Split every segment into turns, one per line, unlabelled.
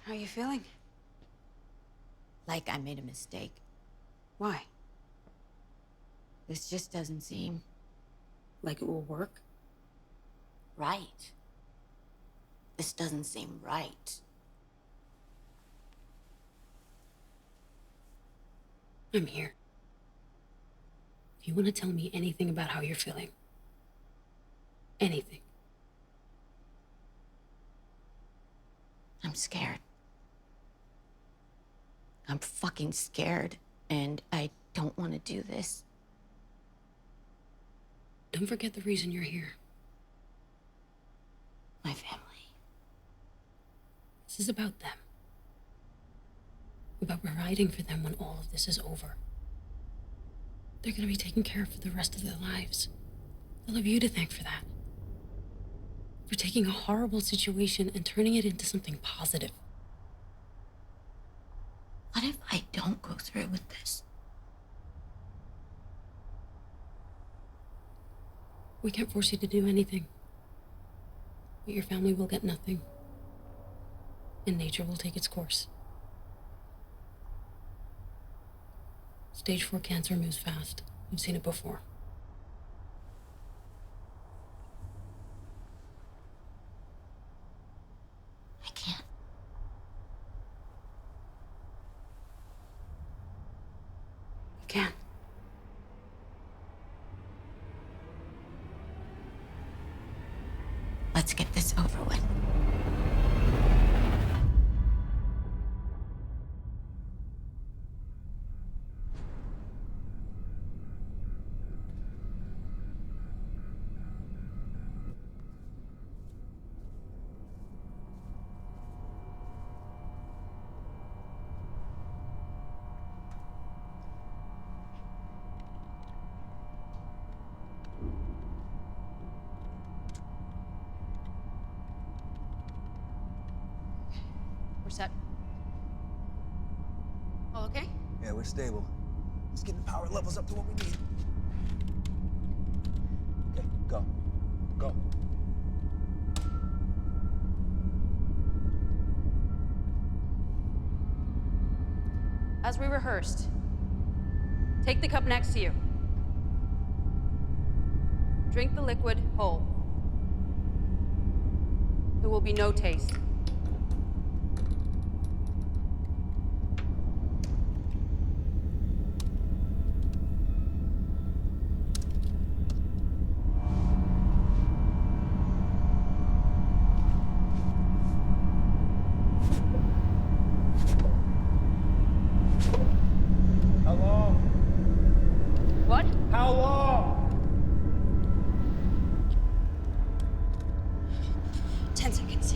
How are you feeling?
Like I made a mistake.
Why?
This just doesn't seem
Like it will work?
right. This doesn't seem right.
I'm here. If you want to tell me anything about how you're feeling, anything.
I'm scared. I'm fucking scared, and I don't want to do this.
Don't forget the reason you're here.
My family.
This is about them. About providing for them when all of this is over. They're gonna be taken care of for the rest of their lives. They'll have you to thank for that. For taking a horrible situation and turning it into something positive.
What if I don't go through with this?
We can't force you to do anything. But your family will get nothing. And nature will take its course. Stage 4 cancer moves fast. You've seen it before.
I can't.
You can.
Let's get this over with.
We're set. All okay?
Yeah, we're stable. Let's get the power levels up to what we need. Okay, go. Go.
As we rehearsed, take the cup next to you. Drink the liquid whole. There will be no taste.
How long?
What?
How long?
10 seconds.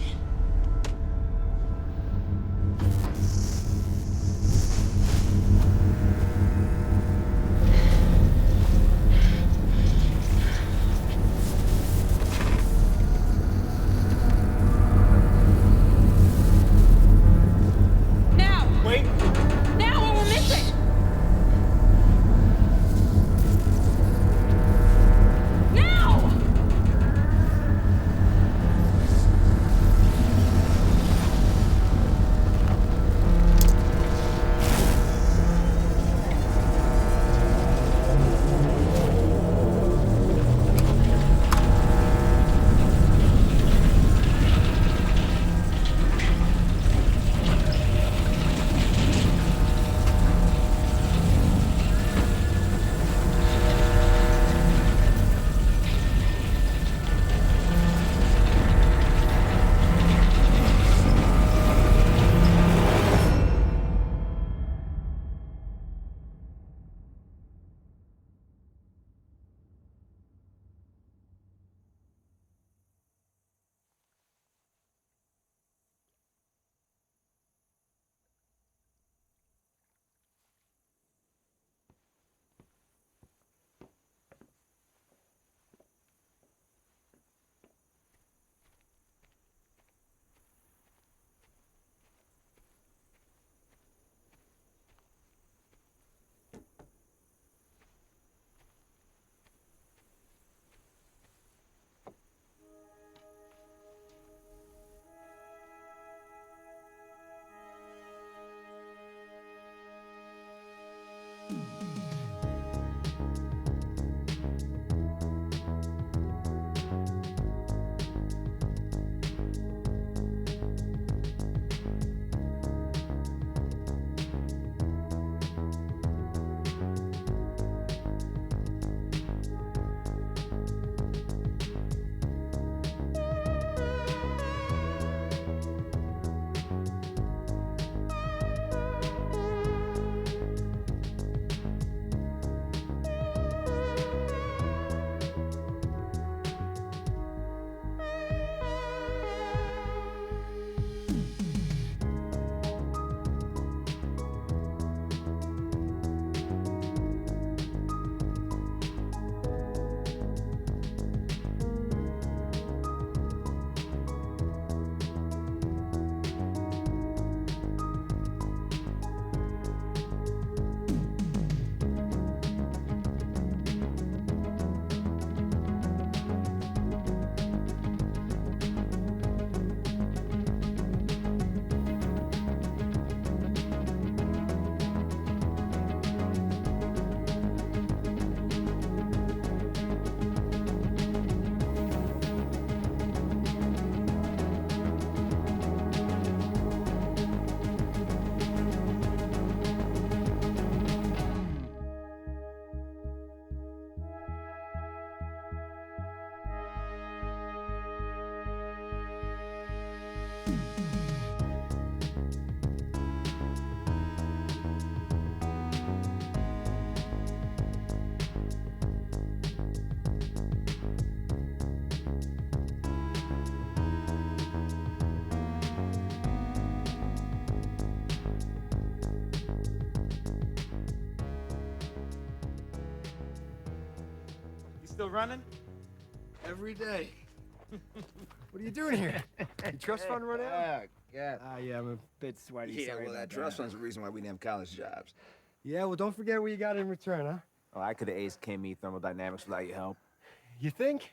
Still running?
Every day. What are you doing here? Your trust fund run out?
Yeah.
Yeah, I'm a bit sweaty.
Yeah,
Sorry
well,
about
that trust fund's the reason why we didn't have college jobs.
Yeah, well, don't forget what you got in return, huh?
Oh, I could have aced chemie, thermodynamics without your help.
You think?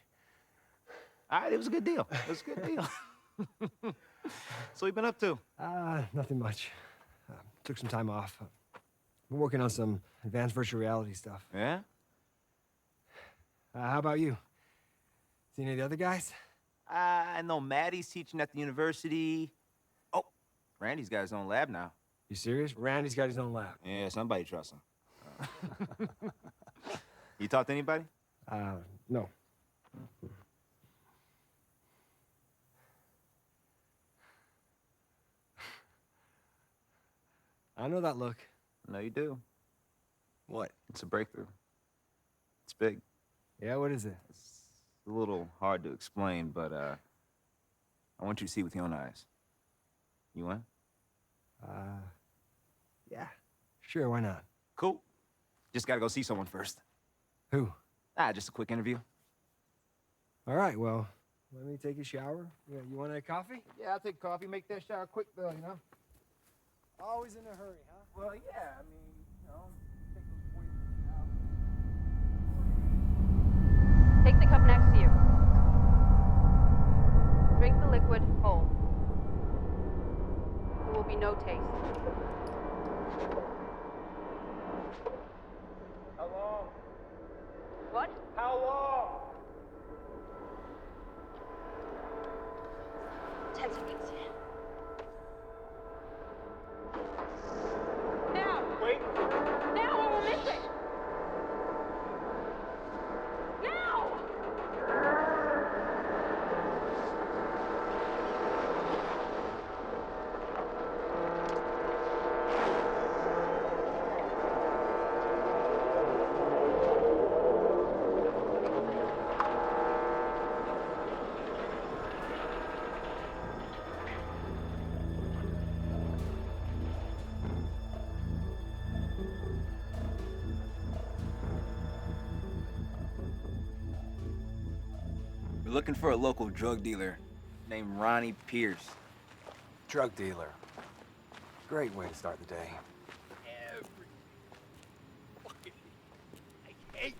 All right, it was a good deal. It was a good deal. So what you been up to?
Nothing much. Took some time off. Been working on some advanced virtual reality stuff.
Yeah?
How about you? See any of the other guys?
I know Maddie's teaching at the university. Oh, Randy's got his own lab now.
You serious? Randy's got his own lab.
Yeah, somebody trusts him. You talk to anybody?
No. I know that look.
No, you do.
What?
It's a breakthrough. It's big.
Yeah, what is it?
It's a little hard to explain, but I want you to see with your own eyes. You want?
Yeah. Sure, why not?
Cool. Just gotta go see someone first.
Who?
Just a quick interview.
All right, well, let me take a shower. Yeah, you want a coffee?
Yeah, I'll take coffee. Make that shower quick, though, you know?
Always in a hurry, huh?
Well, yeah, I mean, you know, take those 20 minutes out.
Take the cup next to you. Drink the liquid whole. There will be no taste.
How long?
What?
How long?
10 seconds. Now!
Wait.
Now or we'll miss it! Now!
We're looking for a local drug dealer named Ronnie Pierce.
Drug dealer. Great way to start the day.
I hate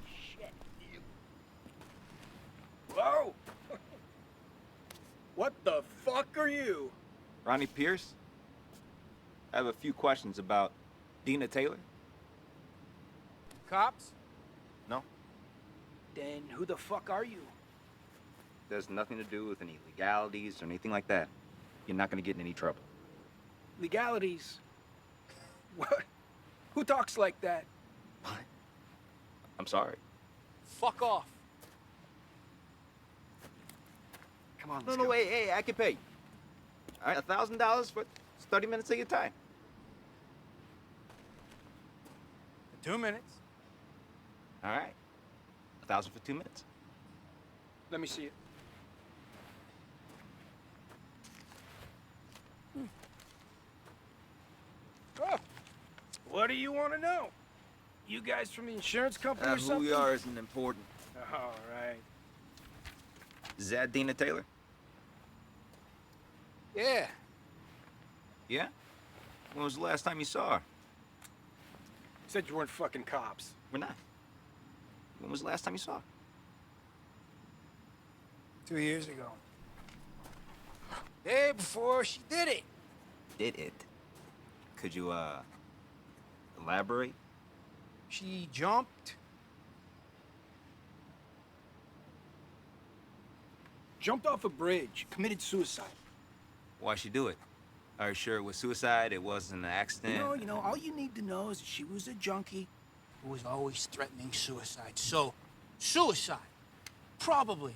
shit, you. Whoa! What the fuck are you?
Ronnie Pierce? I have a few questions about Dina Taylor.
Cops?
No?
Then who the fuck are you?
There's nothing to do with any legalities or anything like that. You're not gonna get in any trouble.
Legalities? What? Who talks like that?
What? I'm sorry.
Fuck off.
Come on,
No,
let's
no,
go.
wait, hey, I can pay you. All right, $1,000 for 30 minutes of your time.
2 minutes.
All right. 1,000 for 2 minutes.
Let me see it. Oh, what do you want to know? You guys from the insurance company or
Who
something?
we are isn't important.
All right.
Is that Dina Taylor?
Yeah.
Yeah? When was the last time you saw her?
Said you weren't fucking cops.
We're not. When was the last time you saw her?
2 years ago. Day before she did it.
Did it? Could you, elaborate?
She jumped. Jumped off a bridge. Committed suicide.
Why'd she do it? Are you sure it was suicide? It wasn't an accident?
You know, all you need to know is that she was a junkie who was always threatening suicide. So, suicide. Probably.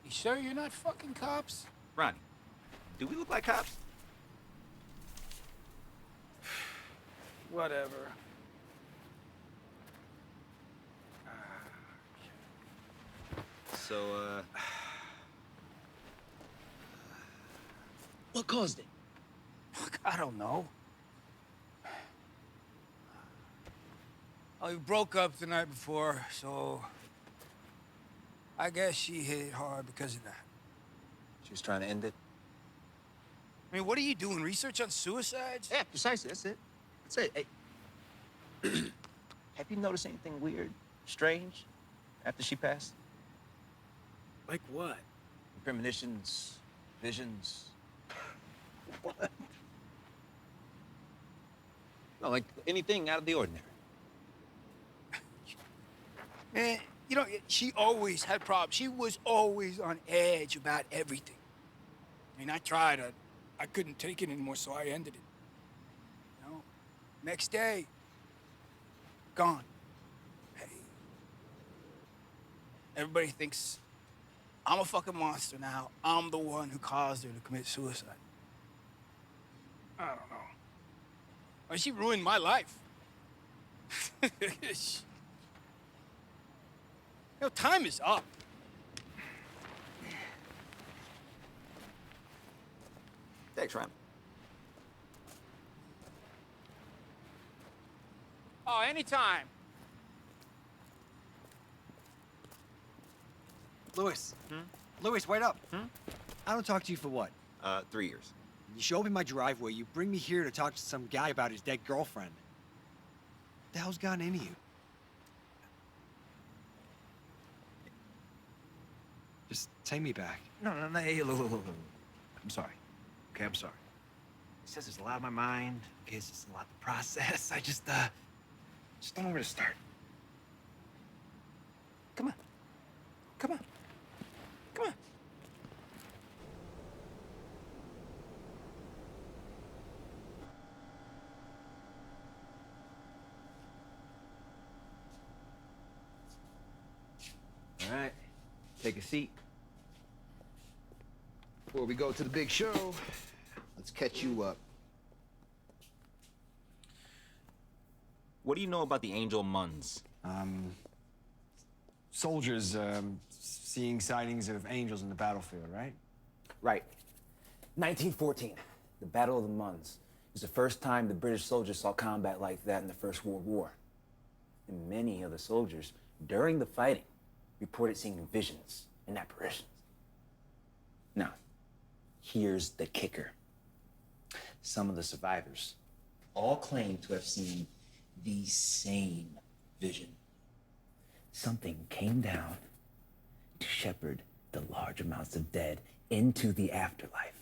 You sure you're not fucking cops?
Ronnie, do we look like cops?
Whatever.
So,
What caused it? Fuck, I don't know. Well, we broke up the night before, so I guess she hit it hard because of that.
She was trying to end it?
I mean, what are you doing? Research on suicides?
Yeah, precisely. That's it. That's it. Hey, have you noticed anything weird, strange, after she passed?
Like what?
Premonitions, visions. What? No, like anything out of the ordinary.
Man, you know, she always had problems. She was always on edge about everything. I mean, I tried. I couldn't take it anymore, so I ended it. You know, next day, gone. Hey. Everybody thinks I'm a fucking monster now. I'm the one who caused her to commit suicide. I don't know. Well, she ruined my life. You know, time is up.
Thanks, Ryan.
Oh, anytime.
Louis. Louis, wait up. I don't talk to you for what?
3 years.
You show up in my driveway, you bring me here to talk to some guy about his dead girlfriend. What the hell's gotten into you? Just take me back.
No, hey, look. I'm sorry. Okay, I'm sorry. It says there's a lot on my mind. Okay, it's just a lot to process. I just don't know where to start. Come on. Come on. Come on.
All right, take a seat. Before we go to the big show, let's catch you up. What do you know about the Angel Munns?
Soldiers, seeing sightings of angels in the battlefield, right?
Right. 1914, the Battle of the Munns. It was the first time the British soldiers saw combat like that in the First World War. And many of the soldiers, during the fighting, reported seeing visions and apparitions. Now, here's the kicker. Some of the survivors all claim to have seen the same vision. Something came down to shepherd the large amounts of dead into the afterlife.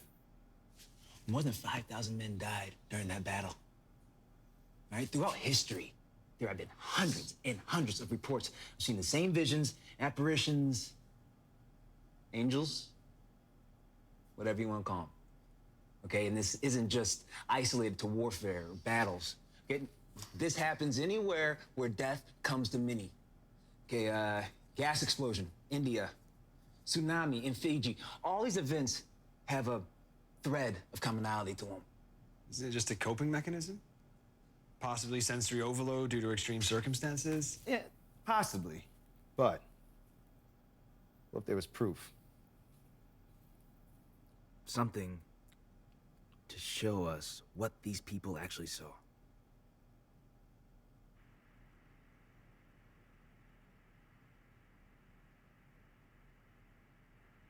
More than 5,000 men died during that battle. All right? Throughout history, there have been hundreds and hundreds of reports of seeing the same visions, apparitions, angels, whatever you want to call them. Okay, and this isn't just isolated to warfare or battles. Okay, this happens anywhere where death comes to many. Okay, gas explosion, India, tsunami in Fiji. All these events have a thread of commonality to them.
Is it just a coping mechanism? Possibly sensory overload due to extreme circumstances?
Yeah, possibly. But what if there was proof?
Something to show us what these people actually saw.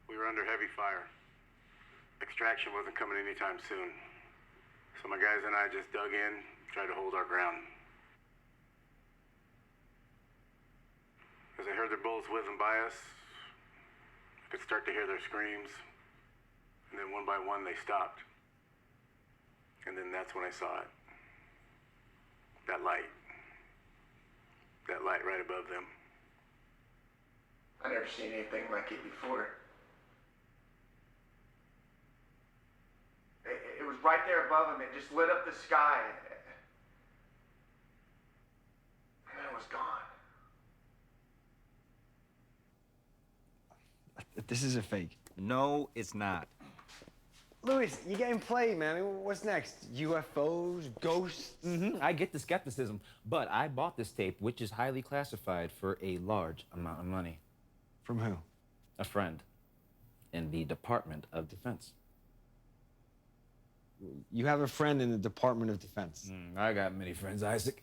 We were under heavy fire. Extraction wasn't coming anytime soon. So my guys and I just dug in, tried to hold our ground. As I heard their bullets whizzing by us, I could start to hear their screams. And then one by one they stopped. And then that's when I saw it. That light. That light right above them. I never seen anything like it before. It was right there above him. It just lit up the sky. And then it was gone.
This is a fake.
No, it's not.
Louis, you getting played, man. I mean, what's next? UFOs? Ghosts?
I get the skepticism, but I bought this tape, which is highly classified, for a large amount of money.
From who?
A friend in the Department of Defense.
You have a friend in the Department of Defense.
I got many friends, Isaac.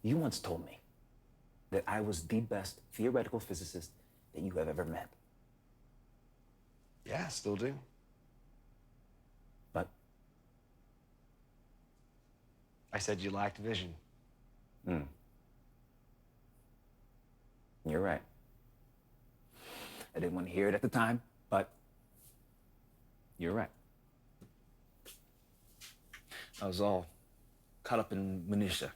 You once told me that I was the best theoretical physicist that you have ever met.
Yeah, still do.
But
I said you lacked vision.
you're right. I didn't want to hear it at the time, but you're right. I was all caught up in minutia.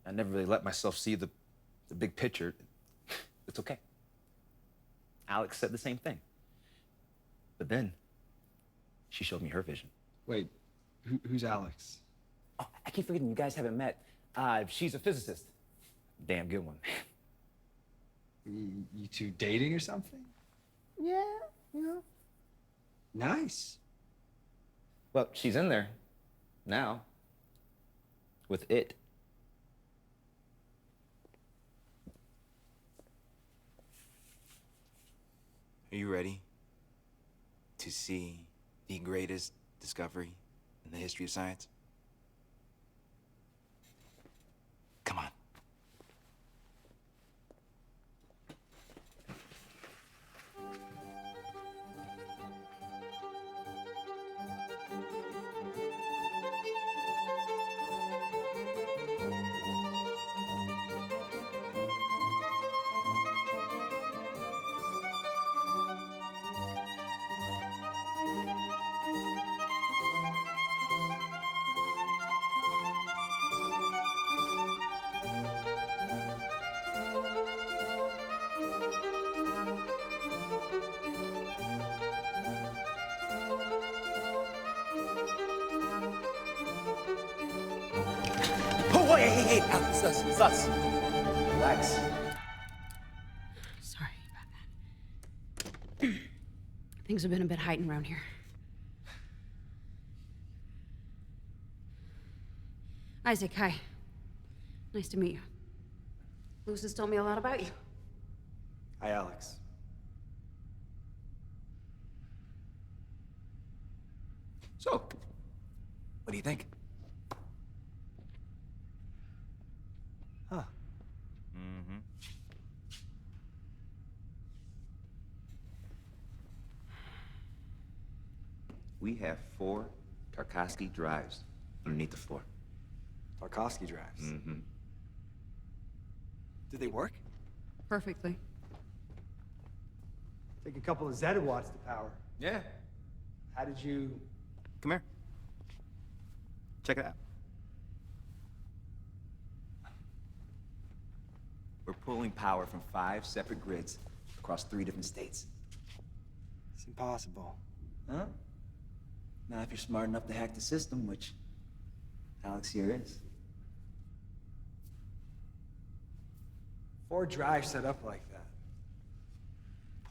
I never really let myself see the big picture. It's okay. Alex said the same thing. But then she showed me her vision.
Wait, who's Alex?
Oh, I keep forgetting you guys haven't met. She's a physicist. Damn good one.
You two dating or something?
Yeah, you know.
Nice.
Well, she's in there now with it.
Are you ready to see the greatest discovery in the history of science? Come on.
Oh, hey, Alex, sus. Relax.
Sorry about that. Things have been a bit heightened around here. Isaac, hi. Nice to meet you. Lucis told me a lot about you.
Hi, Alex.
So, what do you think?
Huh.
Mm-hmm.
We have 4 Tarkovsky drives underneath the floor.
Tarkovsky drives.
Mm-hmm.
Did they work?
Perfectly.
Take a couple of zettawatts to power.
Yeah.
How did you...
Come here. Check it out. We're pulling power from 5 separate grids across 3 different states.
It's impossible.
Huh? Not if you're smart enough to hack the system, which Alex here is.
4 drives set up like that.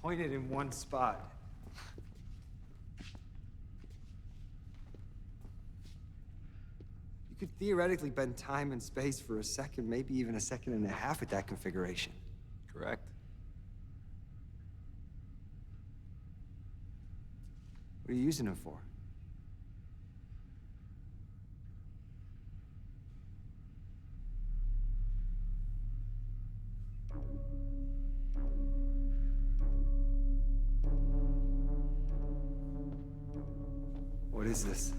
Pointed in one spot. You could theoretically bend time and space for a second, maybe even a second and a half with that configuration.
Correct.
What are you using them for? What is this?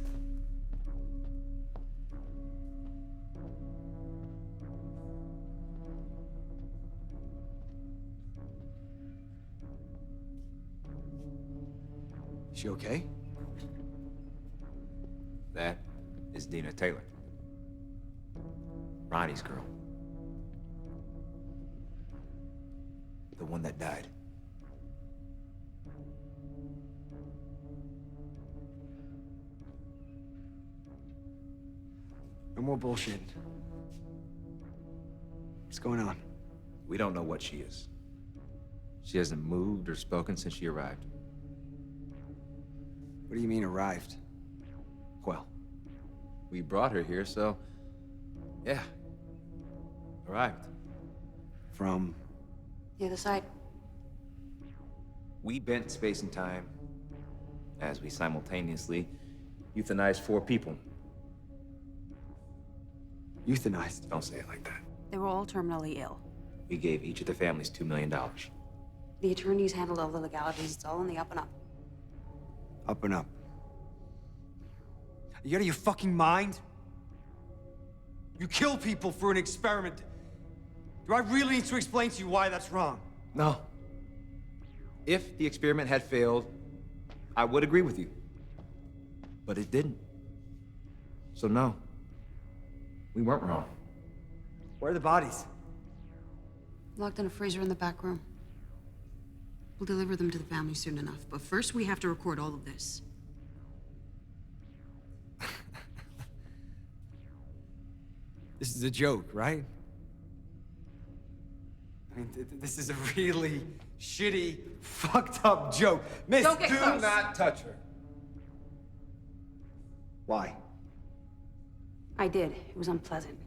She okay?
That is Dina Taylor. Ronnie's girl. The one that died.
No more bullshit. What's going on?
We don't know what she is. She hasn't moved or spoken since she arrived.
What do you mean, arrived?
Well, we brought her here, so... yeah. Arrived.
From?
The other side.
We bent space and time as we simultaneously euthanized 4 people.
Euthanized.
Don't say it like that.
They were all terminally ill.
We gave each of the families $2 million.
The attorneys handled all the legalities. It's all in the up and up.
Up and up. You out of your fucking mind? You kill people for an experiment. Do I really need to explain to you why that's wrong?
No. If the experiment had failed, I would agree with you. But it didn't. So no, we weren't wrong.
Where are the bodies?
Locked in a freezer in the back room. We'll deliver them to the family soon enough. But first, we have to record all of this.
This is a joke, right? I mean, this is a really shitty, fucked up joke. Miss,
Don't get
do
close.
not touch her. Why?
I did. It was unpleasant.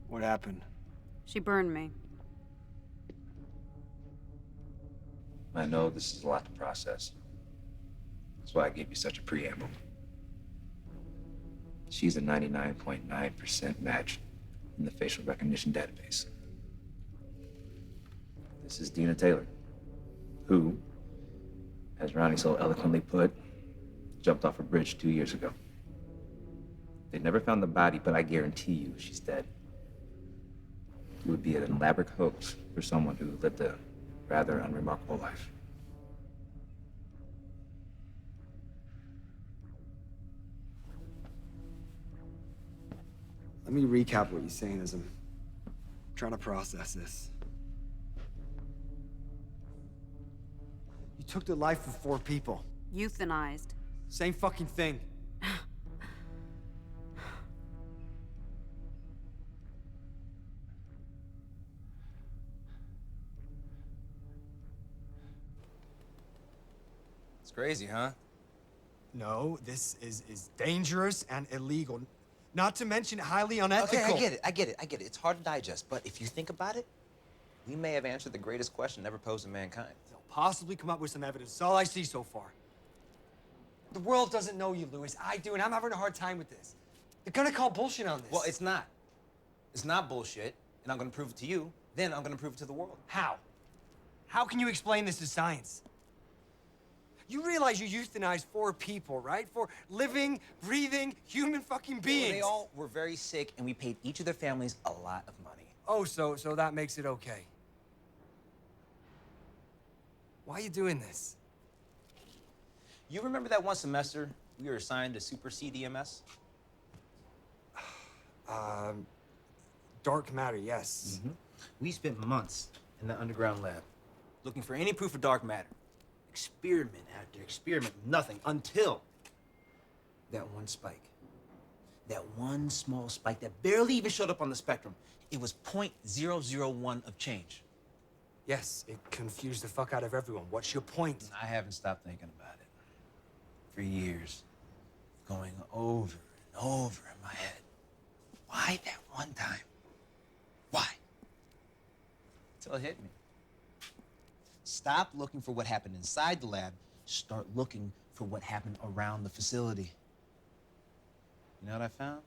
What happened?
She burned me.
I know this is a lot to process. That's why I gave you such a preamble. She's a 99.9% match in the facial recognition database. This is Dina Taylor, who, as Ronnie so eloquently put, jumped off a bridge 2 years ago. They never found the body, but I guarantee you she's dead. It would be an elaborate hoax for someone who lived a rather unremarkable life.
Let me recap what you're saying as I'm trying to process this. You took the life of 4 people.
Euthanized.
Same fucking thing.
It's crazy, huh?
No, this is dangerous and illegal. Not to mention highly unethical.
Okay, I get it. It's hard to digest, but if you think about it, we may have answered the greatest question ever posed to mankind.
They'll possibly come up with some evidence. That's all I see so far. The world doesn't know you, Louis. I do, and I'm having a hard time with this. They're gonna call bullshit on this.
Well, it's not. It's not bullshit, and I'm gonna prove it to you. Then I'm gonna prove it to the world.
How? How can you explain this as science? You realize you euthanized 4 people, right? 4 living, breathing, human fucking beings.
They all were very sick, and we paid each of their families a lot of money.
Oh, so that makes it okay. Why are you doing this?
You remember that one semester we were assigned to Super CDMS?
Dark matter, yes.
We spent months in the underground lab looking for any proof of dark matter. Experiment after experiment, nothing until that one spike. That one small spike that barely even showed up on the spectrum. It was 0.001 of change.
Yes, it confused the fuck out of everyone. What's your point?
I haven't stopped thinking about it for years, going over and over in my head. Why that one time? Why? Until it hit me. Stop looking for what happened inside the lab. Start looking for what happened around the facility. You know what I found?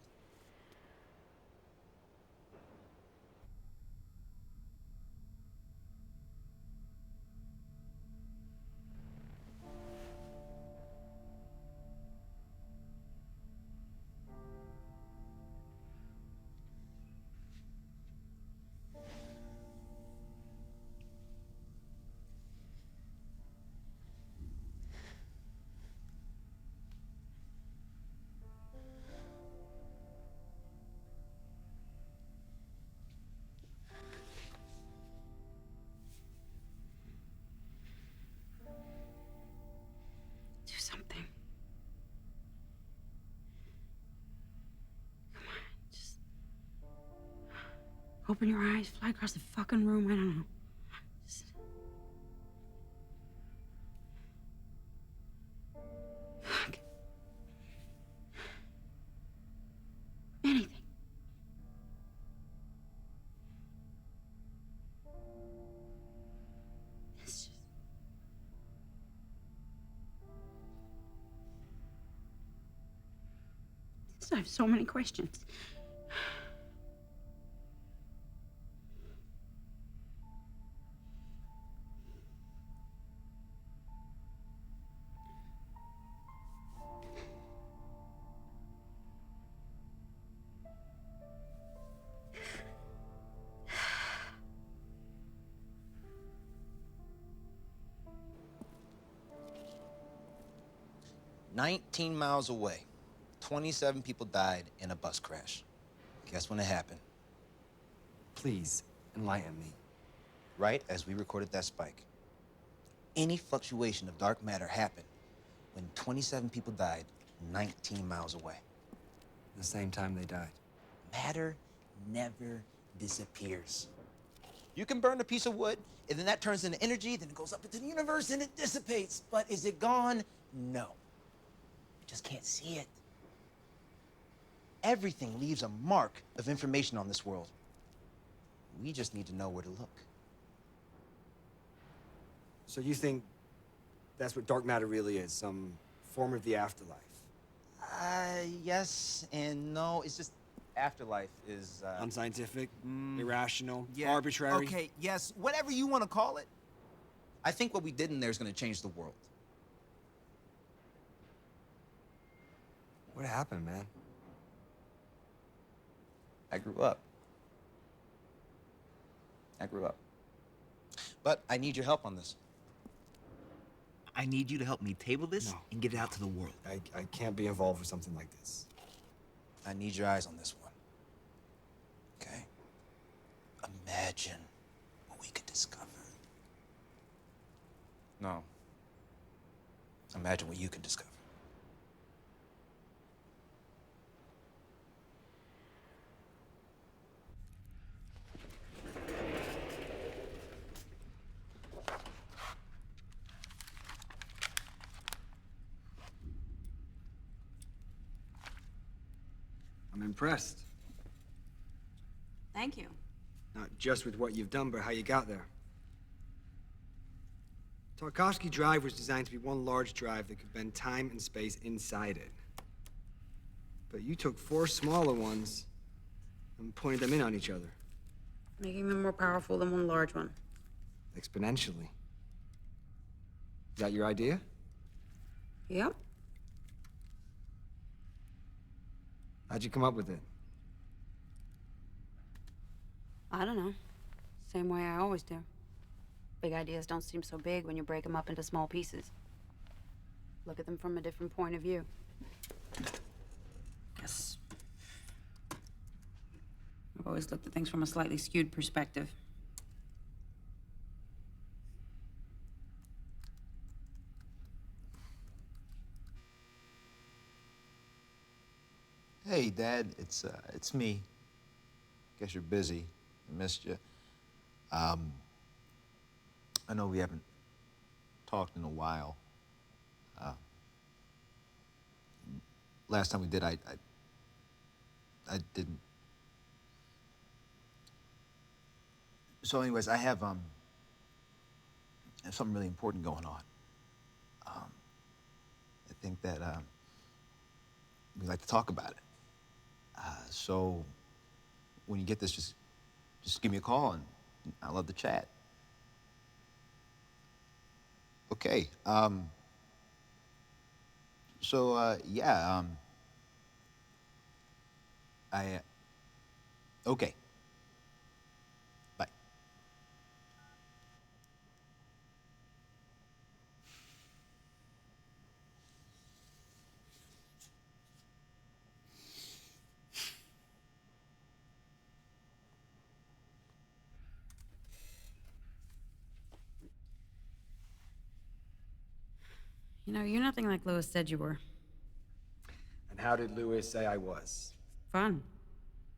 Do something. Come on, just open your eyes, fly across the fucking room. I don't know. Just... Fuck. Anything. It's just... I have so many questions.
"19 miles away, 27 people died in a bus crash. Guess when it happened?
Please, enlighten me.
Right as we recorded that spike. Any fluctuation of dark matter happened when 27 people died 19 miles away.
The same time they died.
Matter never disappears. You can burn a piece of wood, and then that turns into energy, then it goes up into the universe and it dissipates. But is it gone? No. You just can't see it. Everything leaves a mark of information on this world. We just need to know where to look.
So you think that's what dark matter really is? Some form of the afterlife?
Yes and no. It's just afterlife is,
Unscientific, irrational,
yeah,
arbitrary?
Okay, yes, whatever you want to call it. I think what we did in there is going to change the world.
What happened, man?
I grew up. But I need your help on this. I need you to help me table this
No.
and get it out to the world.
I can't be involved with something like this.
I need your eyes on this one. Okay? Imagine what we could discover. No. Imagine what you can discover.
I'm impressed.
Thank you.
Not just with what you've done, but how you got there. Tarkovsky Drive was designed to be one large drive that could bend time and space inside it. But you took 4 smaller ones and pointed them in on each other,
Making them more powerful than one large one.
exponentially. Is that your idea?
Yep.
How'd you come up with it?
I don't know. Same way I always do. Big ideas don't seem so big when you break them up into small pieces. Look at them from a different point of view. Guess I've always looked at things from a slightly skewed perspective.
Hey, Dad, it's me. Guess you're busy. I missed you. I know we haven't talked in a while. Last time we did, I didn't. So, anyways, I have something really important going on. I think that we'd like to talk about it. So when you get this, just give me a call and I'd love to chat. Okay. Yeah. Okay. Bye.
You know, you're nothing like Lewis said you were.
And how did Lewis say I was?
Fun.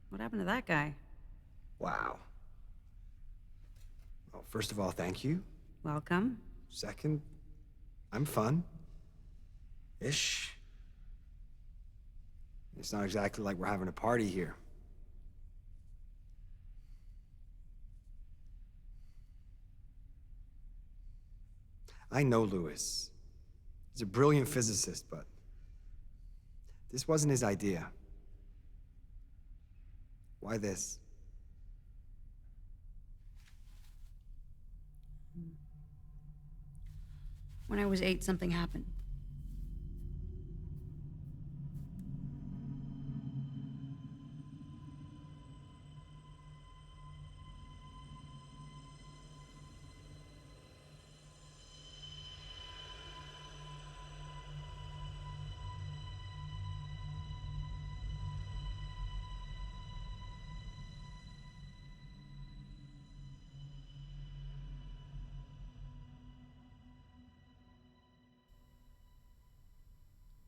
What happened to that guy?
Wow. Well, first of all, thank you.
Welcome.
Second, I'm fun. Ish. It's not exactly like we're having a party here. I know Lewis. He's a brilliant physicist, but this wasn't his idea. Why this?
When I was 8, something happened.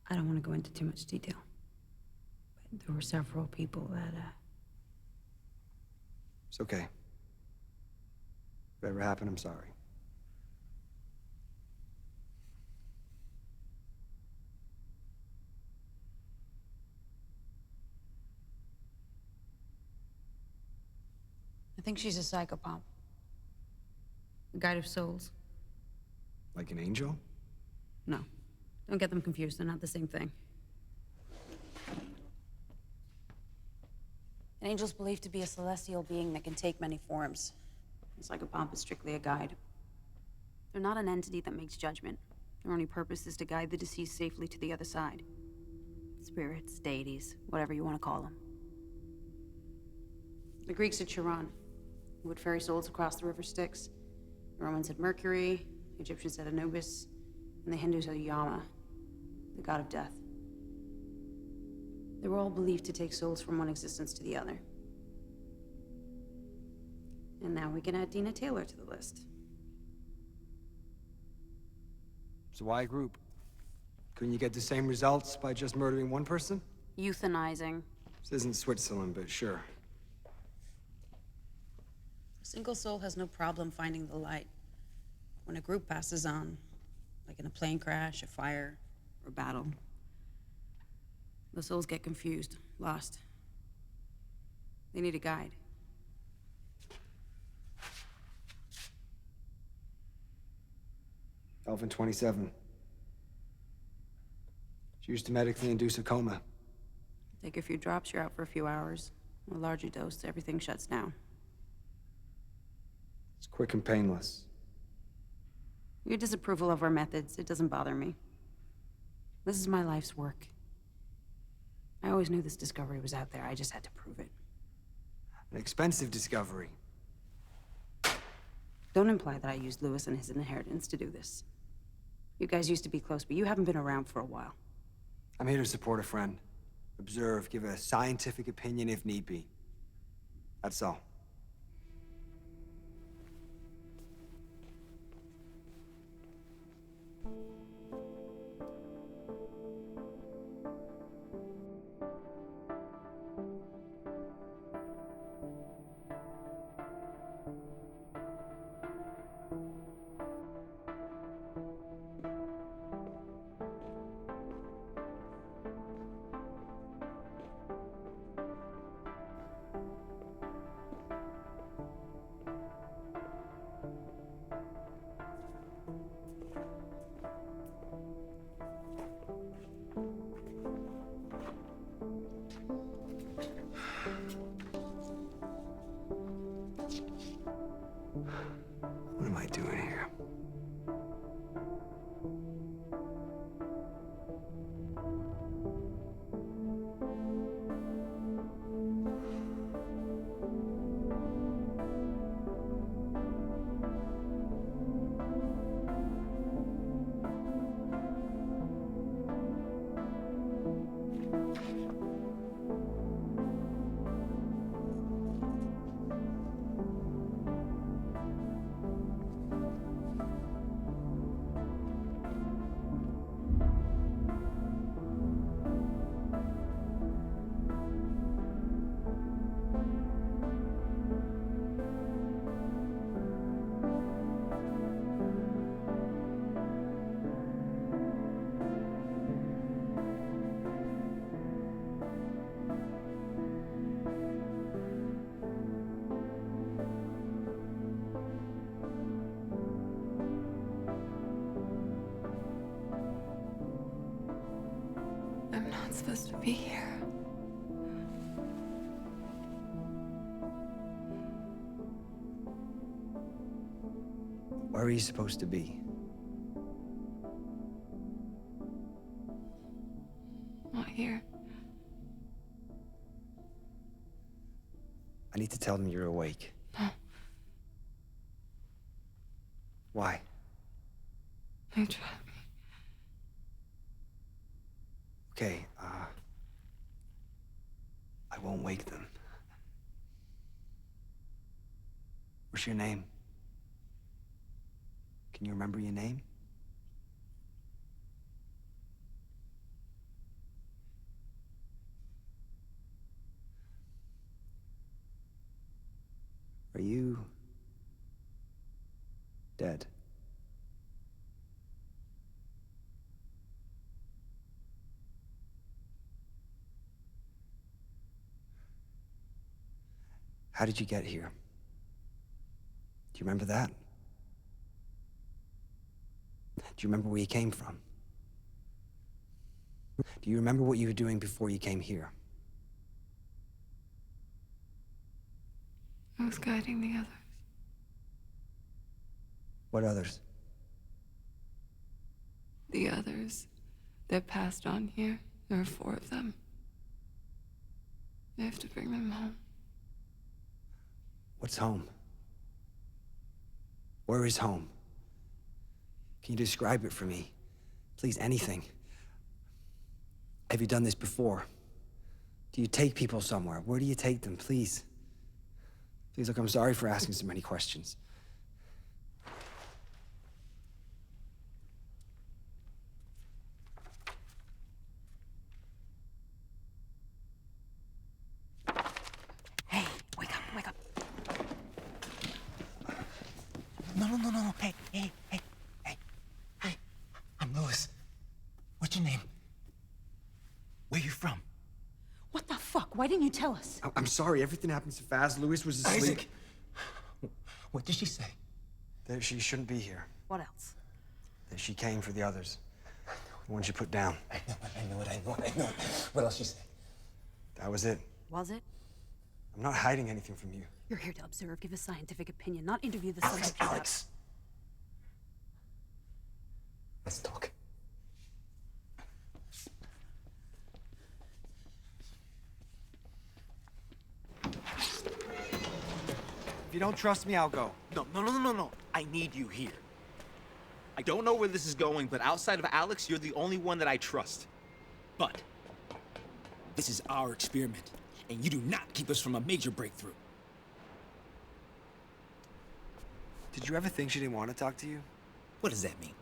I don't want to go into too much detail, but there were several people that,
It's okay. If ever happened, I'm sorry.
I think she's a psychopomp. A guide of souls.
Like an angel?
No. Don't get them confused, they're not the same thing. An angel's believed to be a celestial being that can take many forms. A psychopomp is strictly a guide. They're not an entity that makes judgment. Their only purpose is to guide the deceased safely to the other side. Spirits, deities, whatever you want to call them. The Greeks had Chiron, who would ferry souls across the river Styx. The Romans had Mercury, the Egyptians had Anubis, and the Hindus had Yama, the god of death. They were all believed to take souls from one existence to the other. And now we can add Dina Taylor to the list.
So why a group? Couldn't you get the same results by just murdering one person?
Euthanizing.
This isn't Switzerland, but sure.
A single soul has no problem finding the light. When a group passes on, like in a plane crash, a fire, or a battle, the souls get confused, lost. They need a guide.
Elvin 27. She used to medically induce a coma.
Take a few drops, you're out for a few hours. A larger dose, everything shuts down.
It's quick and painless.
Your disapproval of our methods, it doesn't bother me. This is my life's work. I always knew this discovery was out there, I just had to prove it.
An expensive discovery.
Don't imply that I used Lewis and his inheritance to do this. You guys used to be close, but you haven't been around for a while.
I'm here to support a friend. Observe, give a scientific opinion if need be. That's all. What am I doing here?
I'm not supposed to be here.
Where are you supposed to be?
Not here.
I need to tell them you're awake.
No.
Why?
They trapped me.
Okay, I won't wake them. What's your name? Can you remember your name? Are you dead? How did you get here? Do you remember that? Do you remember where you came from? Do you remember what you were doing before you came here?
I was guiding the others.
What others?
The others that passed on here. There are 4 of them. I have to bring them home.
What's home? Where is home? Can you describe it for me? Please, anything. Have you done this before? Do you take people somewhere? Where do you take them, please? Please, look, I'm sorry for asking so many questions.
Hey, wake up, wake up.
No. Hey. I'm Lewis. What's your name? Where you from?
What the fuck? Why didn't you tell us?
I'm sorry, everything happened so fast. Louis was asleep.
Isaac! What did she say?
That she shouldn't be here.
What else?
That she came for the others. The ones you put down.
I know it. What else she say?
That was it.
Was it?
I'm not hiding anything from you.
You're here to observe, give a scientific opinion, not interview the
Alex,
subject.
Alex. Let's talk.
If you don't trust me, I'll go.
No. I need you here. I don't know where this is going, but outside of Alex, you're the only one that I trust.
But this is our experiment, and you do not keep us from a major breakthrough.
Did you ever think she didn't want to talk to you?
What does that mean?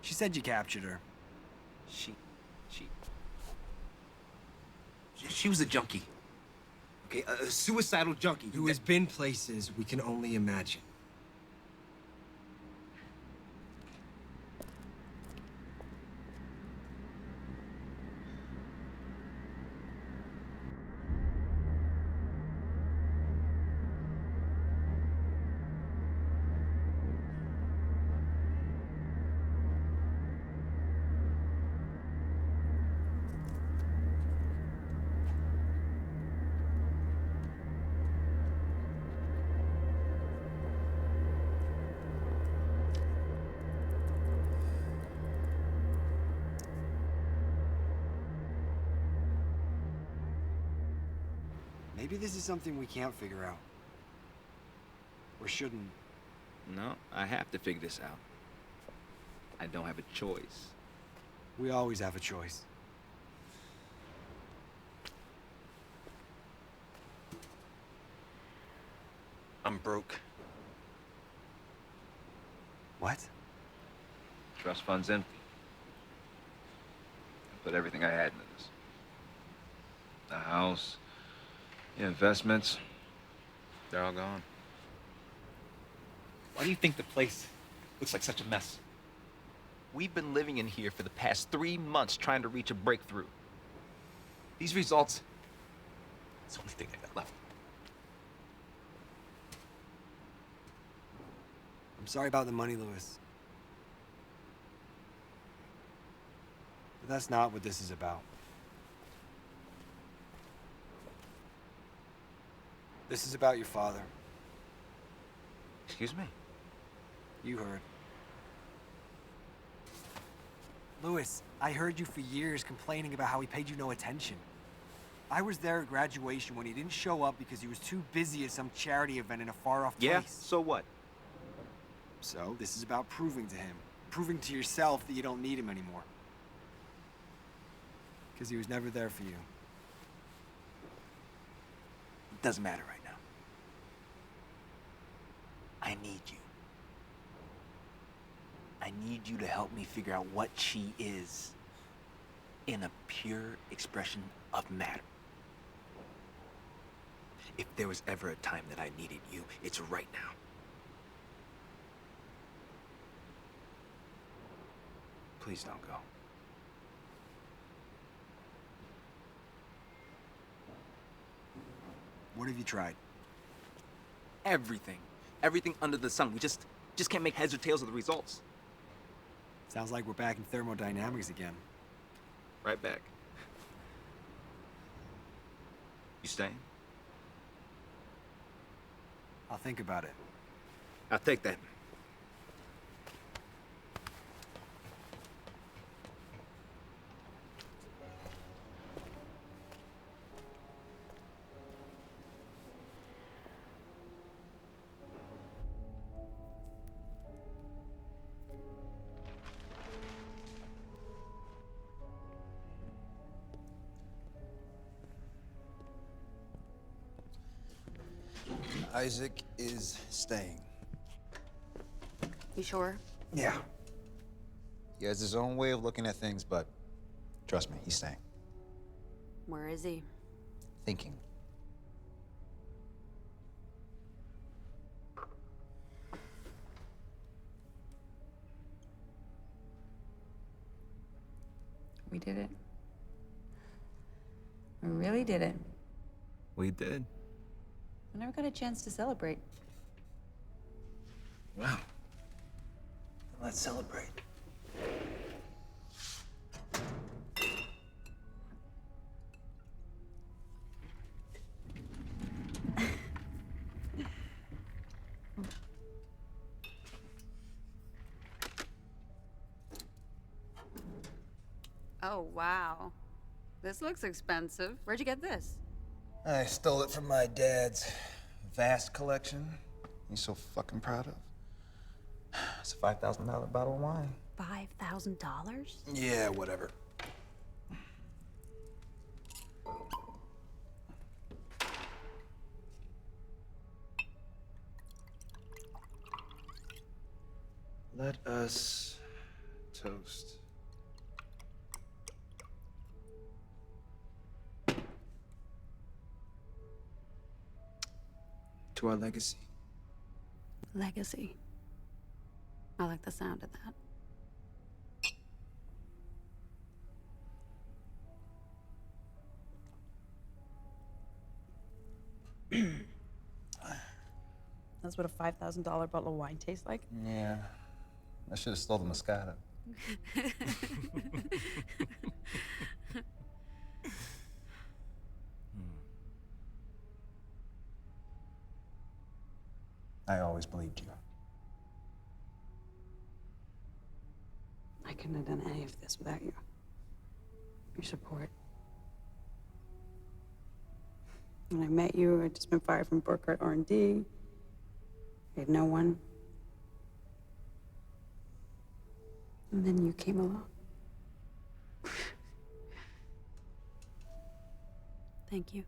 She said you captured her.
She was a junkie. Okay, a suicidal junkie
Who has been places we can only imagine. Maybe this is something we can't figure out. Or shouldn't.
No, I have to figure this out. I don't have a choice.
We always have a choice.
I'm broke.
What?
Trust fund's empty. I put everything I had into this. The house, the investments, they're all gone.
Why do you think the place looks like such a mess? We've been living in here for the past 3 months trying to reach a breakthrough. These results, it's the only thing I got left.
I'm sorry about the money, Louis. But that's not what this is about. This is about your father.
Excuse me?
You heard. Louis, I heard you for years complaining about how he paid you no attention. I was there at graduation when he didn't show up because he was too busy at some charity event in a far-off
Yeah,
place.
so what?
So, this is about proving to him. Proving to yourself that you don't need him anymore. Because he was never there for you.
It doesn't matter right now. I need you. I need you to help me figure out what she is in a pure expression of matter. If there was ever a time that I needed you, it's right now. Please don't go.
What have you tried?
Everything. Everything under the sun. We just can't make heads or tails of the results.
Sounds like we're back in thermodynamics again.
Right back. You staying?
I'll think about it.
I'll take that.
Isaac is staying.
You sure?
Yeah. He has his own way of looking at things, but trust me, he's staying.
Where is he?
Thinking.
We did it. We really did it.
We did.
I never got a chance to celebrate.
Well, let's celebrate.
Oh, wow. This looks expensive. Where'd you get this?
I stole it from my dad's vast collection he's so fucking proud of. It's a $5,000 bottle of wine.
$5,000?
Yeah, whatever. Let us toast. To our legacy.
Legacy. I like the sound of that. That's what a $5,000 bottle of wine tastes like?
Yeah. I should have stole the Moscato. I always believed you.
I couldn't have done any of this without you. Your support. When I met you, I'd just been fired from Burkhardt R&D. I had no one. And then you came along. Thank you.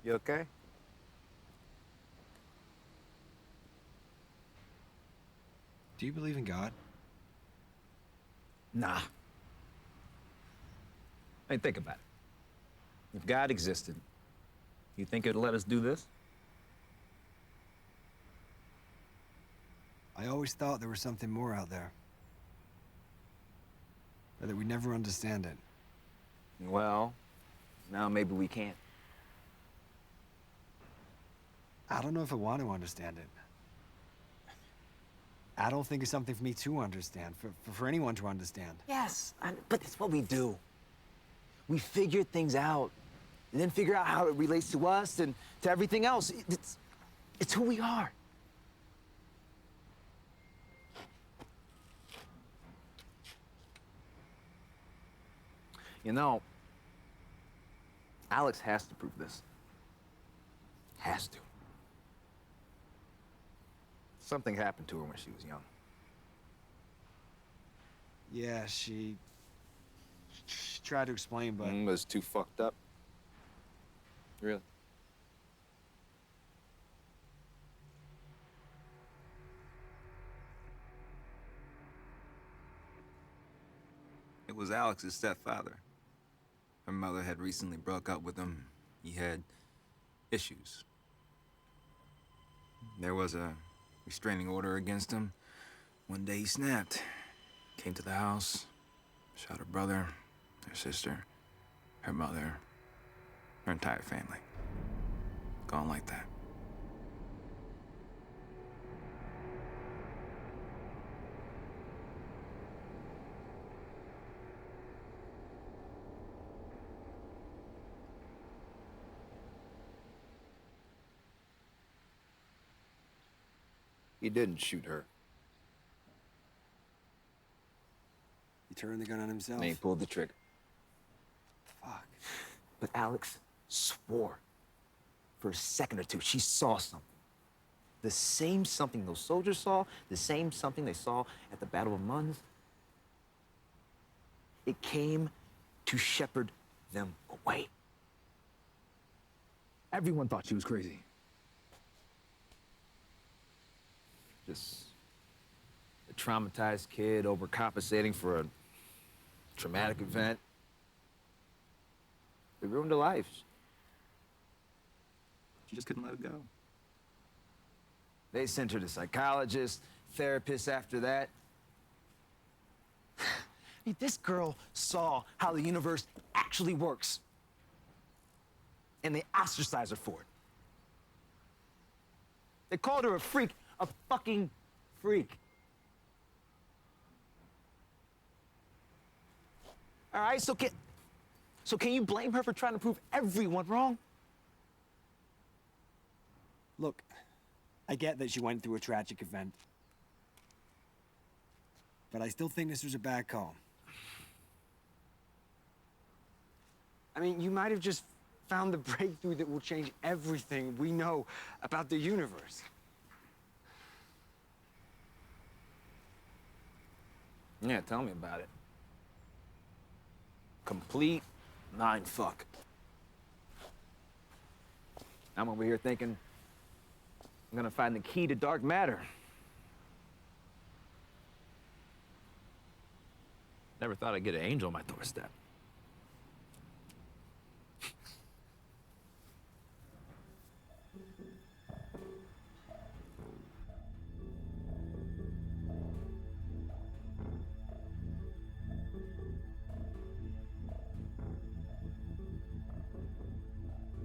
You okay?
Do you believe in God?
Nah. I mean, think about it. If God existed, you think it'd let us do this?
I always thought there was something more out there. Or that we'd never understand it.
Well, now maybe we can't.
I don't know if I want to understand it. I don't think it's something for me to understand, for anyone to understand.
Yes, but it's what we do. We figure things out, and then figure out how it relates to us and to everything else. It's who we are. You know, Alex has to prove this. Has to. Something happened to her when she was young.
Yeah, she tried to explain, but...
Was too fucked up. Really?
It was Alex's stepfather. Her mother had recently broke up with him. He had issues. There was a restraining order against him. One day he snapped. Came to the house, shot her brother, her sister, her mother, her entire family. Gone like that.
He didn't shoot her.
He turned the gun on himself.
And he pulled the trigger.
Fuck.
But Alex swore for a second or two she saw something. The same something those soldiers saw, the same something they saw at the Battle of Mons. It came to shepherd them away. Everyone thought she was crazy. Just a traumatized kid overcompensating for a traumatic event. It ruined her life.
She just couldn't let it go.
They sent her to psychologists, therapists after that. This girl saw how the universe actually works. And they ostracized her for it. They called her a freak, a fucking freak. All right, so can you blame her for trying to prove everyone wrong?
Look, I get that she went through a tragic event. But I still think this was a bad call. I mean, you might have just found the breakthrough that will change everything we know about the universe.
Yeah, tell me about it. Complete mindfuck. I'm over here thinking I'm gonna find the key to dark matter. Never thought I'd get an angel on my doorstep.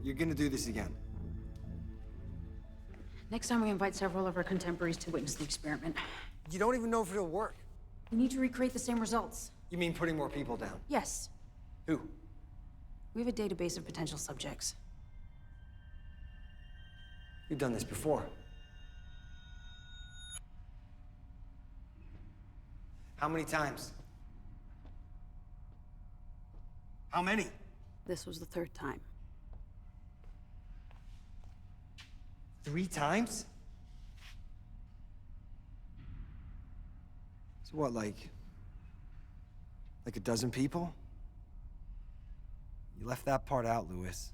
You're gonna do this again.
Next time we invite several of our contemporaries to witness the experiment.
You don't even know if it'll work.
We need to recreate the same results.
You mean putting more people down?
Yes.
Who?
We have a database of potential subjects.
You've done this before. How many times? How many?
This was the third time.
3 times? So what, like a dozen people? You left that part out, Louis.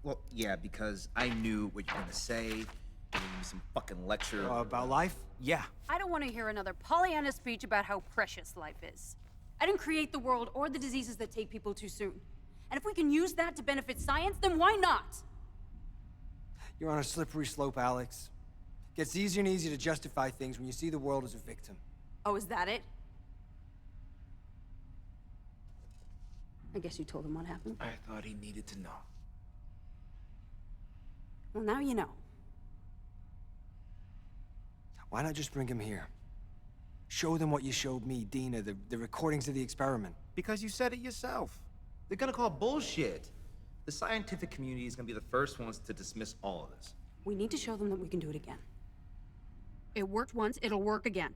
Well, yeah, because I knew what you were gonna say. Giving me some fucking lecture.
About life?
Yeah.
I don't want to hear another Pollyanna speech about how precious life is. I didn't create the world or the diseases that take people too soon. And if we can use that to benefit science, then why not?
You're on a slippery slope, Alex. Gets easier and easier to justify things when you see the world as a victim.
Oh, is that it? I guess you told him what happened.
I thought he needed to know.
Well, now you know.
Why not just bring him here? Show them what you showed me, Dina, the recordings of the experiment.
Because you said it yourself. They're gonna call bullshit. The scientific community is gonna be the first ones to dismiss all of this.
We need to show them that we can do it again. It worked once, it'll work again.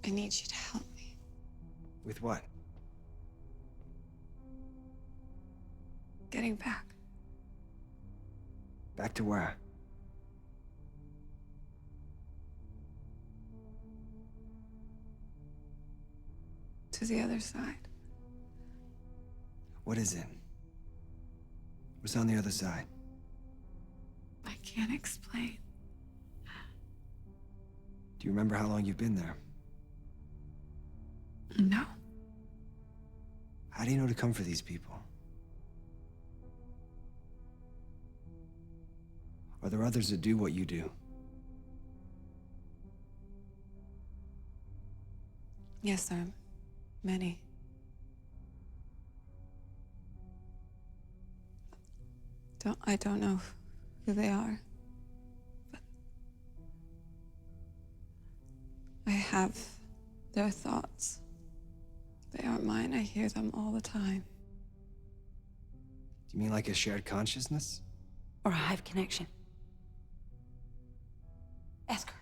I need you to help me.
With what?
Getting back.
Back to where?
To the other side.
What is it? What's on the other side?
I can't explain.
Do you remember how long you've been there?
No.
How do you know to come for these people? Are there others that do what you do?
Yes, there are many. I don't know who they are, but I have their thoughts. They aren't mine. I hear them all the time.
Do you mean like a shared consciousness?
Or a hive connection. Ask her.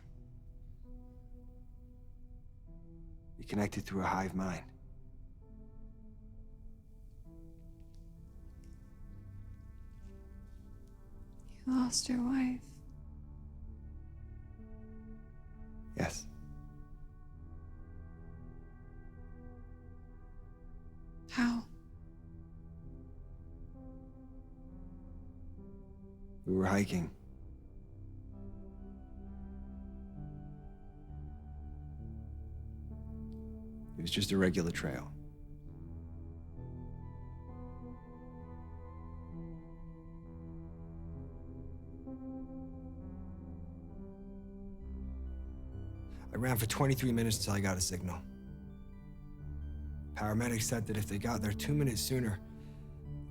We connected through a hive mind.
You lost your wife.
Yes.
How?
We were hiking. It was just a regular trail. I ran for 23 minutes till I got a signal. Paramedics said that if they got there 2 minutes sooner,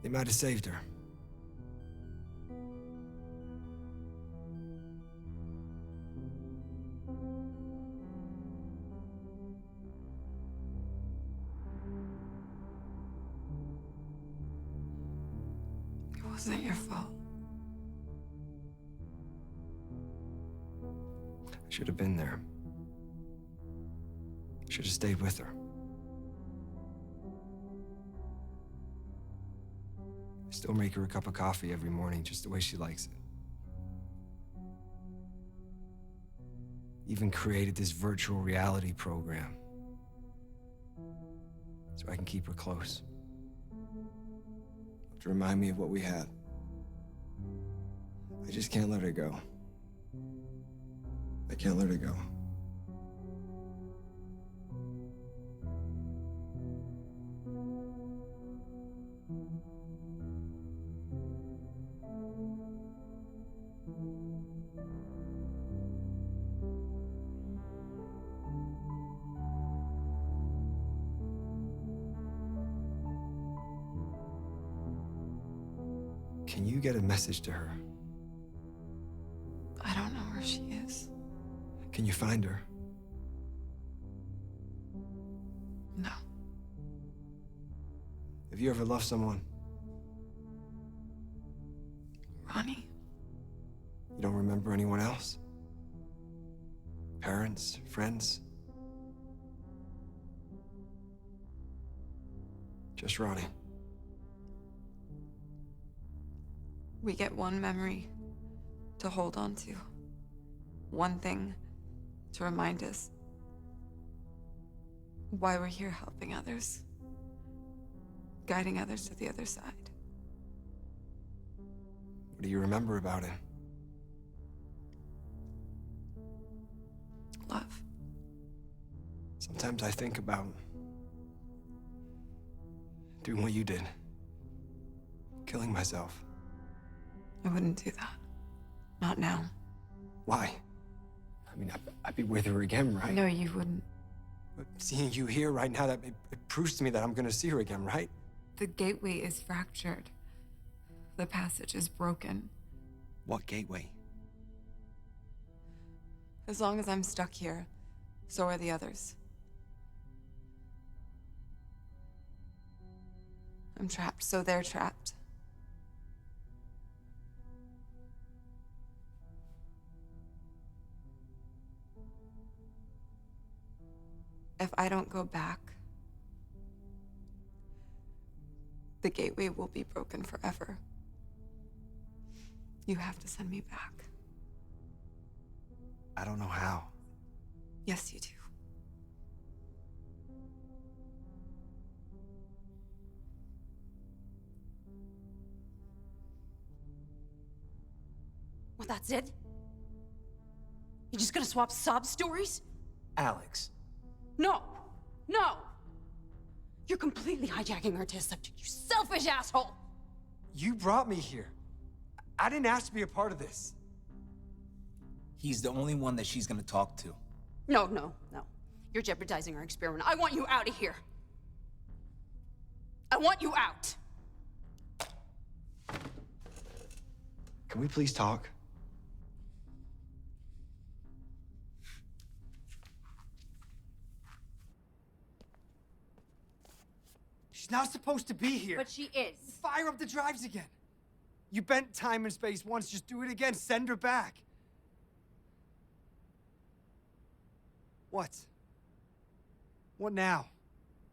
they might have saved her.
It wasn't your fault.
I should have been there. Should have stayed with her. I still make her a cup of coffee every morning, just the way she likes it. Even created this virtual reality program so I can keep her close. To remind me of what we had. I just can't let her go. I can't let her go. Can you get a message to her?
I don't know where she is.
Can you find her?
No.
Have you ever loved someone?
Ronnie,
You don't remember anyone else? Parents, friends? Just Ronnie.
we get one memory to hold on to. One thing to remind us why we're here helping others, guiding others to the other side.
What do you remember about him?
Love.
Sometimes I think about doing what you did. Killing myself.
I wouldn't do that. Not now.
Why? I mean, I'd be with her again, right?
No, you wouldn't.
But seeing you here right now, that it proves to me that I'm gonna see her again, right?
The gateway is fractured. The passage is broken.
What gateway?
As long as I'm stuck here, so are the others. I'm trapped, so they're trapped. If I don't go back, the gateway will be broken forever. You have to send me back.
I don't know how.
Yes, you do.
What, that's it? You're just gonna swap sob stories?
Alex.
No! No! You're completely hijacking our test subject, you selfish asshole!
You brought me here. I didn't ask to be a part of this.
He's the only one that she's gonna talk to.
No, no, no. You're jeopardizing our experiment. I want you out of here. I want you out!
Can we please talk? She's not supposed to be here.
But she is.
Fire up the drives again. You bent time and space once, just do it again. Send her back. What? What now?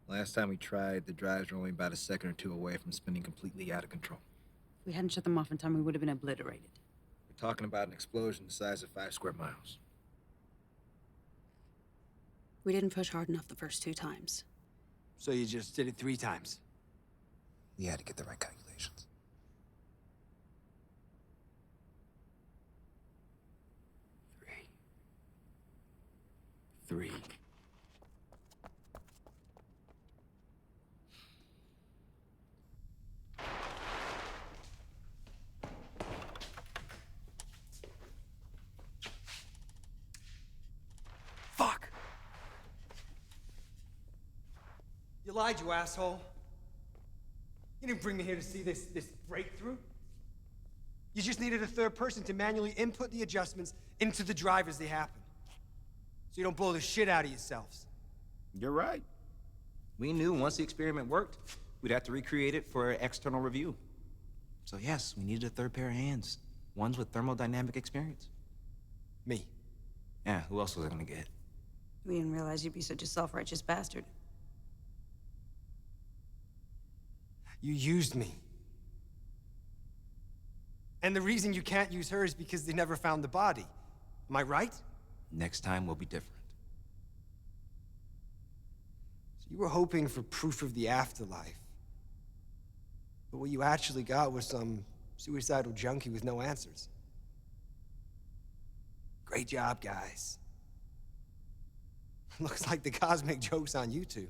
Last time we tried, the drives were only about a second or two away from spinning completely out of control.
If we hadn't shut them off in time, we would have been obliterated.
We're talking about an explosion the size of 5 square miles.
We didn't push hard enough the first 2 times.
So you just did it 3 times?
We had to get the right calculations.
Three. Fuck! You lied, you asshole. You didn't bring me here to see this breakthrough. You just needed a third person to manually input the adjustments into the drive as they happen. So you don't blow the shit out of yourselves.
You're right. We knew once the experiment worked, we'd have to recreate it for external review. So yes, we needed a third pair of hands. Ones with thermodynamic experience.
Me.
Yeah, who else was I gonna get?
We didn't realize you'd be such a self-righteous bastard.
You used me. And the reason you can't use her is because they never found the body. Am I right?
Next time will be different.
So you were hoping for proof of the afterlife. But what you actually got was some suicidal junkie with no answers. Great job, guys. Looks like the cosmic joke's on you two.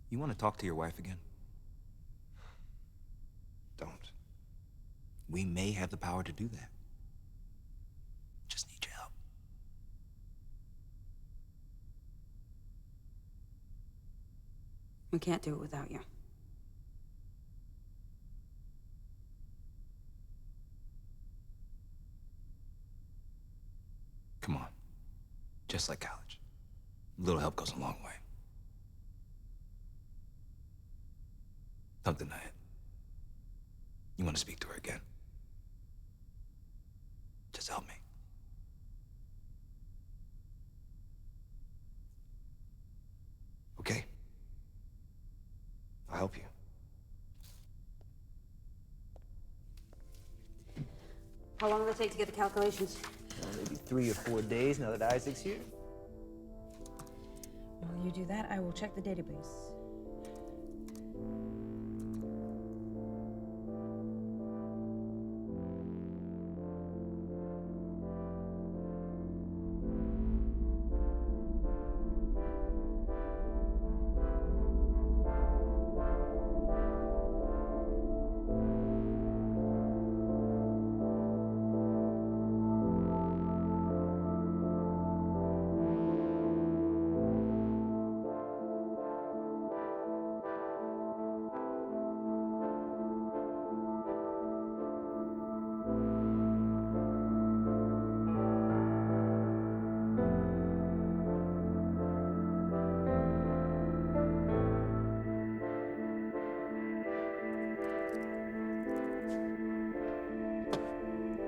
You want to talk to your wife again?
Don't.
We may have the power to do that. Just need your help.
We can't do it without you.
Come on.
Just like college. A little help goes a long way. Come tonight. You want to speak to her again? Just help me.
Okay. I'll help you.
How long will it take to get the calculations?
Maybe 3 or 4 days now that Isaac's here.
While you do that, I will check the database.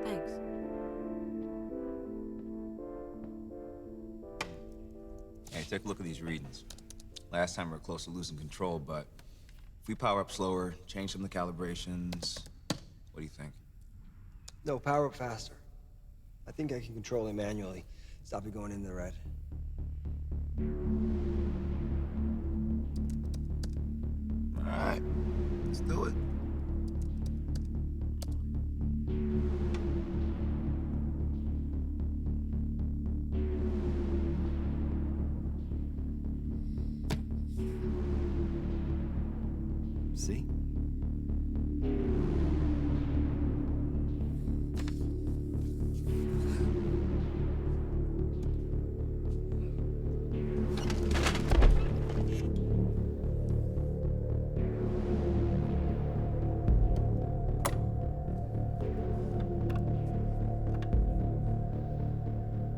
Thanks.
Hey, take a look at these readings. Last time we were close to losing control, but if we power up slower, change some of the calibrations, what do you think?
No, power up faster. I think I can control it manually. Stop it going in the red.
All right, let's do it.
See?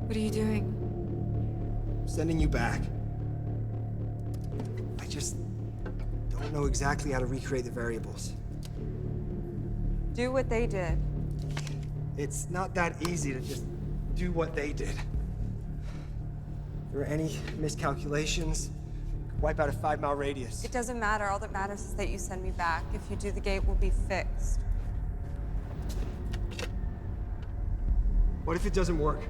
What are you doing?
Sending you back. I just don't know exactly how to recreate the variables.
Do what they did.
It's not that easy to just do what they did. If there are any miscalculations, wipe out a 5-mile radius.
It doesn't matter. All that matters is that you send me back. If you do, the gate will be fixed.
What if it doesn't work?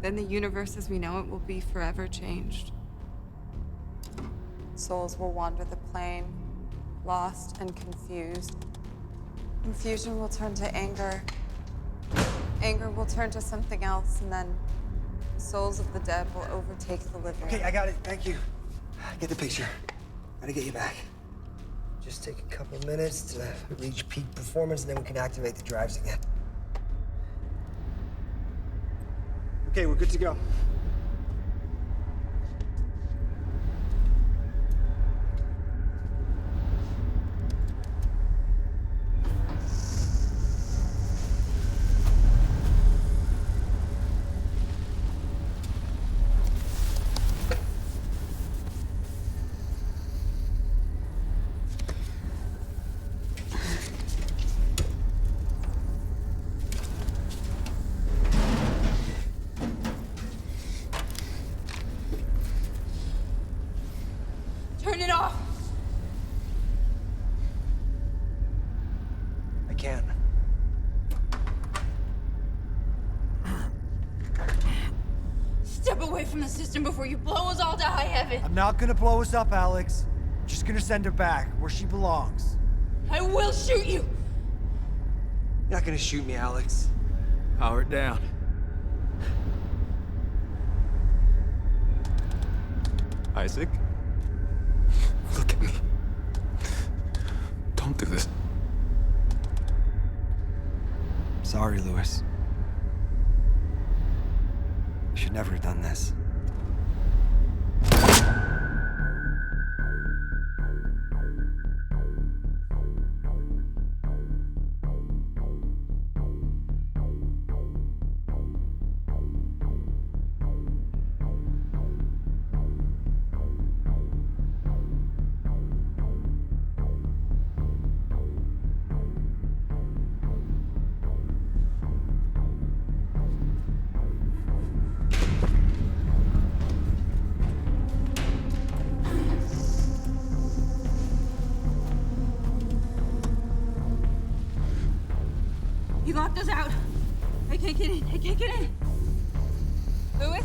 Then the universe as we know it will be forever changed. Souls will wander the plane, lost and confused. Confusion will turn to anger. Anger will turn to something else, and then the souls of the dead will overtake the living.
Okay, I got it. Thank you. Get the picture. Gotta get you back. Just take a couple minutes to reach peak performance, and then we can activate the drives again. Okay, we're good to go.
Turn it off!
I can't.
Step away from the system before you blow us all to high heaven.
I'm not gonna blow us up, Alex. I'm just gonna send her back where she belongs.
I will shoot you.
You're not gonna shoot me, Alex.
Power it down. Isaac? Look at me. Don't do this.
Sorry, Lewis. I should never have done this.
He locked us out. I can't get in. I can't get in. Louis?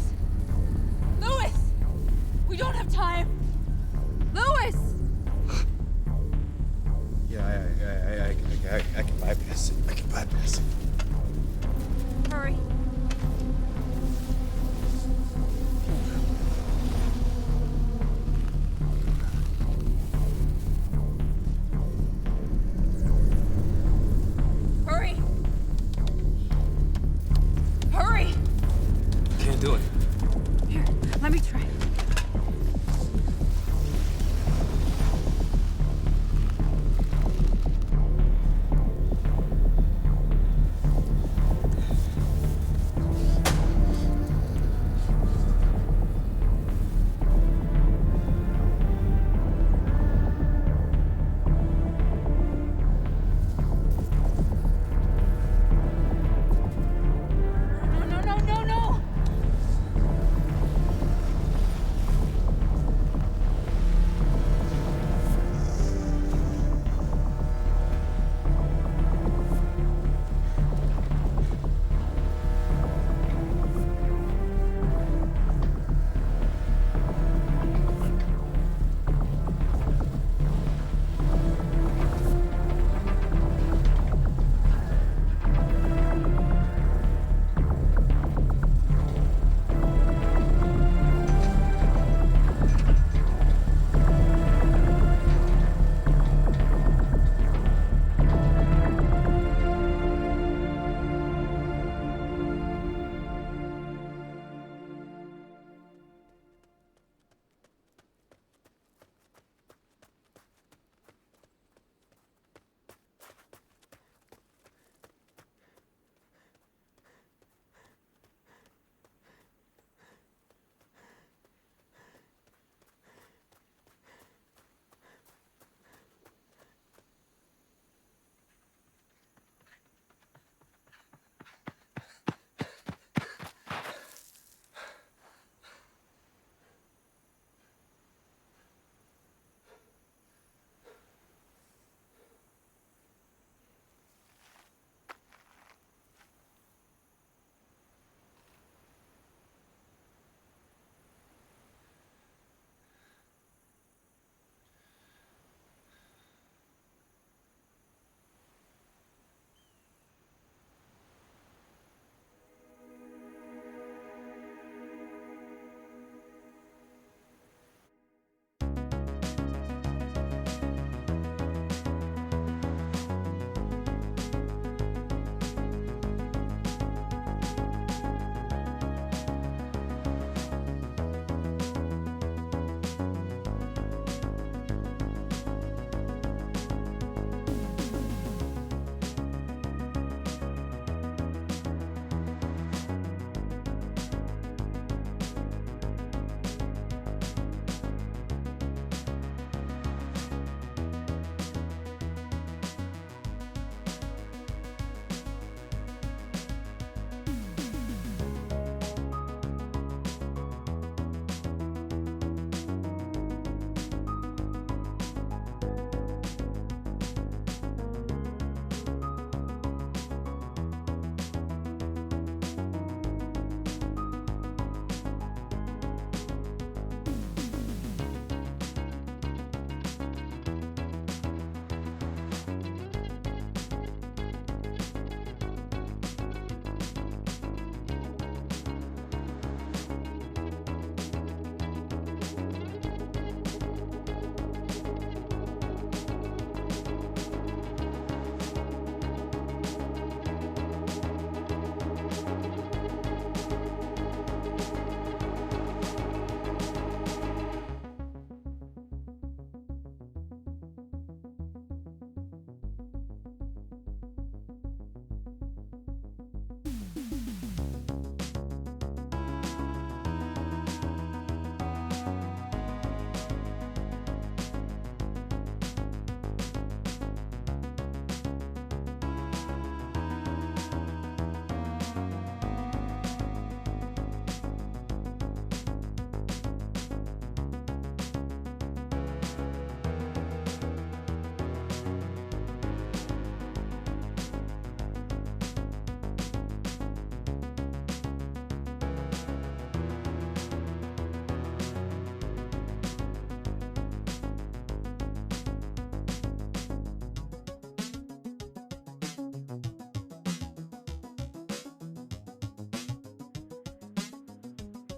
Louis! We don't have time. Louis!
Yeah, I can bypass it. I can bypass it.
Hurry. Hurry! Hurry!
Can't do it.
Here, let me try.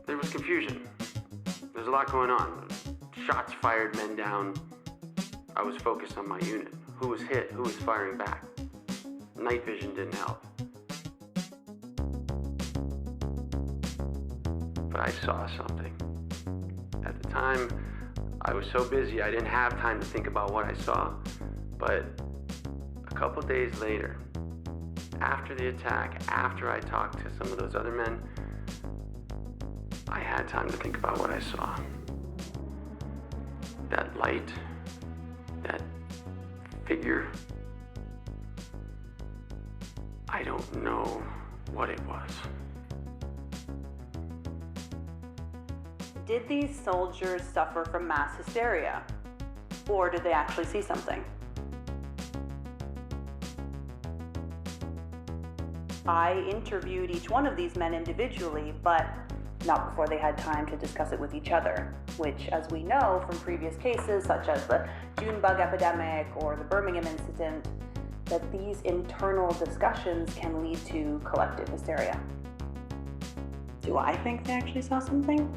There was confusion. There's a lot going on. Shots fired, men down. I was focused on my unit. Who was hit? Who was firing back? Night vision didn't help. But I saw something. At the time, I was so busy I didn't have time to think about what I saw. But a couple days later, after the attack, after I talked to some of those other men, I had time to think about what I saw. That light, that figure. I don't know what it was.
Did these soldiers suffer from mass hysteria? Or did they actually see something? I interviewed each one of these men individually, but not before they had time to discuss it with each other, which, as we know from previous cases, such as the June bug epidemic or the Birmingham incident, that these internal discussions can lead to collective hysteria. Do I think they actually saw something?